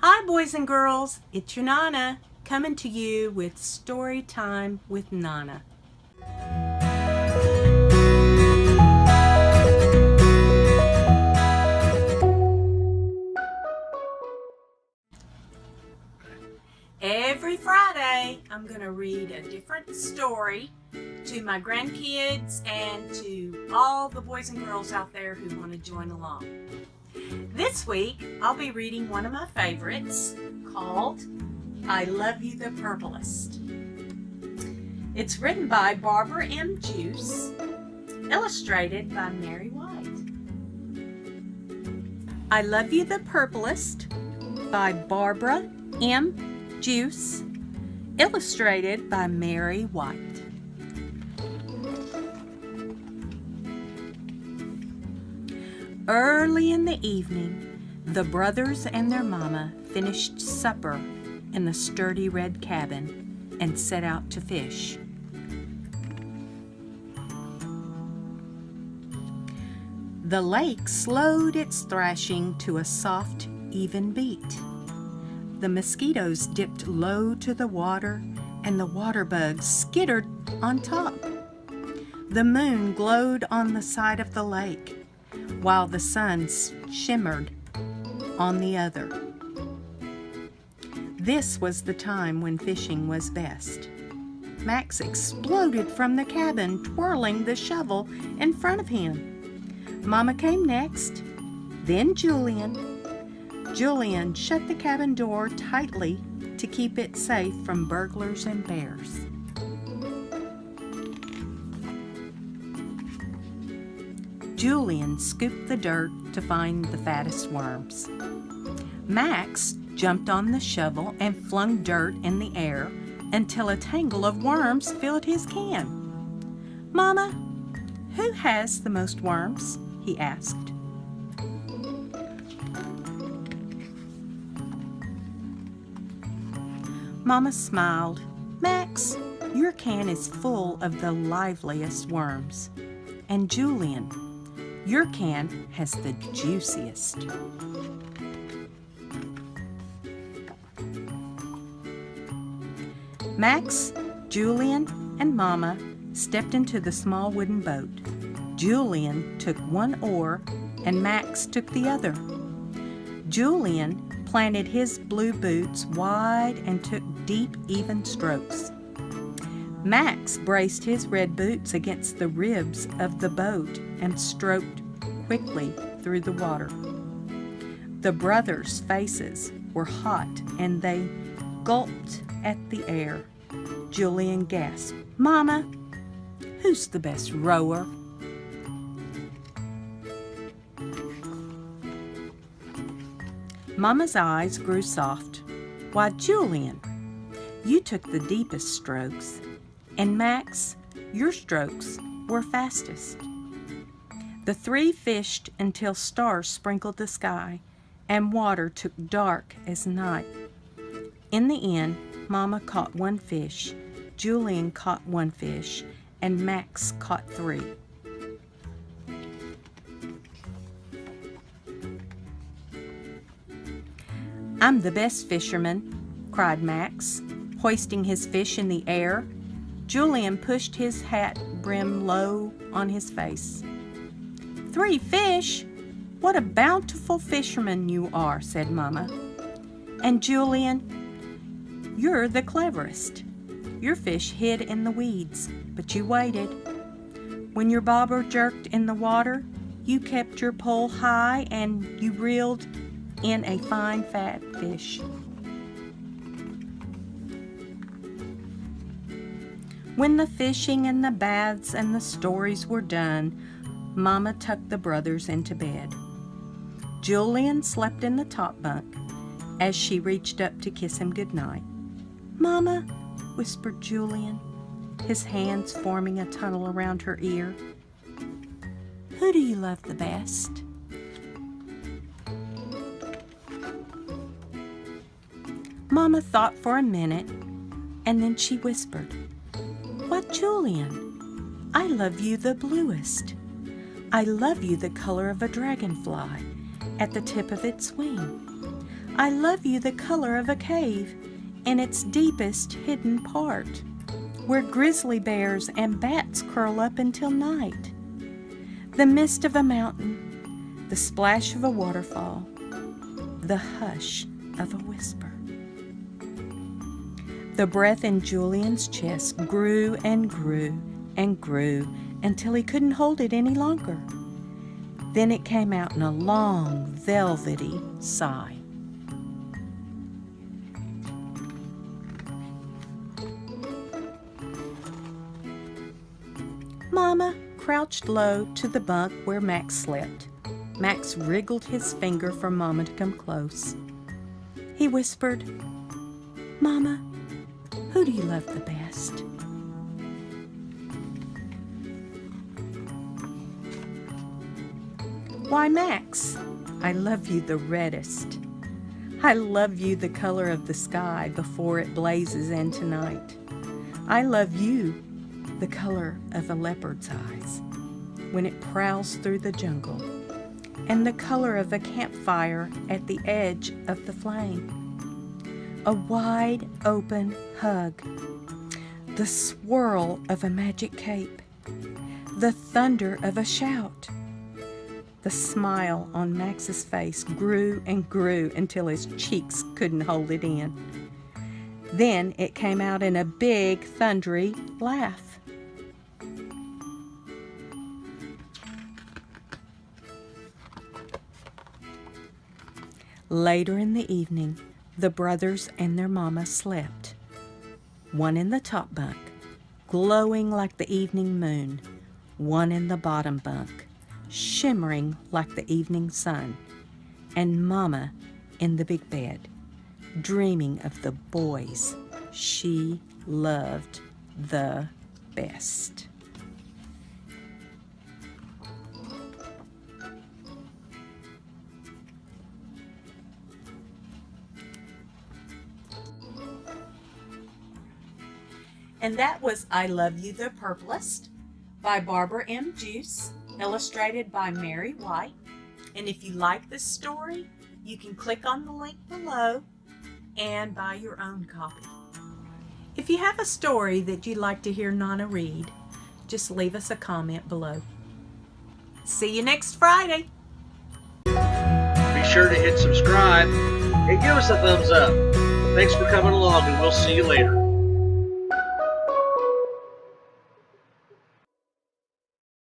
Hi boys and girls, it's your Nona coming to you with Story Time with Nona. Every Friday I'm going to read a different story to my grandkids and to all the boys and girls out there who want to join along. This week I'll be reading one of my favorites called I Love You the Purplest. It's written by Barbara M. Juice, illustrated by Mary White. I Love You the Purplest by Barbara M. Juice, illustrated by Mary White. Early in the evening, the brothers and their mama finished supper in the sturdy red cabin and set out to fish. The lake slowed its thrashing to a soft, even beat. The mosquitoes dipped low to the water, and the water bugs skittered on top. The moon glowed on the side of the lake, while the sun shimmered on the other. This was the time when fishing was best. Max exploded from the cabin, twirling the shovel in front of him. Mama came next, then Julian. Julian shut the cabin door tightly to keep it safe from burglars and bears. Julian scooped the dirt to find the fattest worms. Max jumped on the shovel and flung dirt in the air until a tangle of worms filled his can. "Mama, who has the most worms?" he asked. Mama smiled. "Max, your can is full of the liveliest worms. And Julian, your can has the juiciest." Max, Julian, and Mama stepped into the small wooden boat. Julian took one oar and Max took the other. Julian planted his blue boots wide and took deep, even strokes. Max braced his red boots against the ribs of the boat and stroked quickly through the water. The brothers' faces were hot and they gulped at the air. Julian gasped, "Mama, who's the best rower?" Mama's eyes grew soft. "Why, Julian, you took the deepest strokes, and Max, your strokes were fastest." The three fished until stars sprinkled the sky, and water took dark as night. In the end, Mama caught one fish, Julian caught one fish, and Max caught 3. "I'm the best fisherman," cried Max, hoisting his fish in the air. Julian pushed his hat brim low on his face. "3 fish? What a bountiful fisherman you are," said Mama. "And Julian, you're the cleverest. Your fish hid in the weeds, but you waited. When your bobber jerked in the water, you kept your pole high and you reeled in a fine fat fish." When the fishing and the baths and the stories were done, Mama tucked the brothers into bed. Julian slept in the top bunk as she reached up to kiss him goodnight. "Mama," whispered Julian, his hands forming a tunnel around her ear, "who do you love the best?" Mama thought for a minute, and then she whispered, "Why, Julian, I love you the bluest. I love you the color of a dragonfly at the tip of its wing. I love you the color of a cave in its deepest hidden part, where grizzly bears and bats curl up until night. The mist of a mountain, the splash of a waterfall, the hush of a whisper. The breath in Julian's chest grew and grew and grew until he couldn't hold it any longer. Then it came out in a long, velvety sigh. Mama crouched low to the bunk where Max slept. Max wriggled his finger for Mama to come close. He whispered, "Mama, who do you love the best?" "Why, Max, I love you the reddest. I love you the color of the sky before it blazes into night. I love you the color of a leopard's eyes when it prowls through the jungle, and the color of a campfire at the edge of the flame. A wide open hug, the swirl of a magic cape, the thunder of a shout." The smile on Max's face grew and grew until his cheeks couldn't hold it in. Then it came out in a big, thundery laugh. Later in the evening, the brothers and their mama slept. One in the top bunk, glowing like the evening moon. One in the bottom bunk, shimmering like the evening sun. And Mama in the big bed, dreaming of the boys she loved the best. And that was I Love You the Purplest by Barbara M. Juice, illustrated by Mary White. And if you like this story, you can click on the link below and buy your own copy. If you have a story that you'd like to hear Nona read, just leave us a comment below. See you next Friday. Be sure to hit subscribe and give us a thumbs up. Thanks for coming along, and we'll see you later.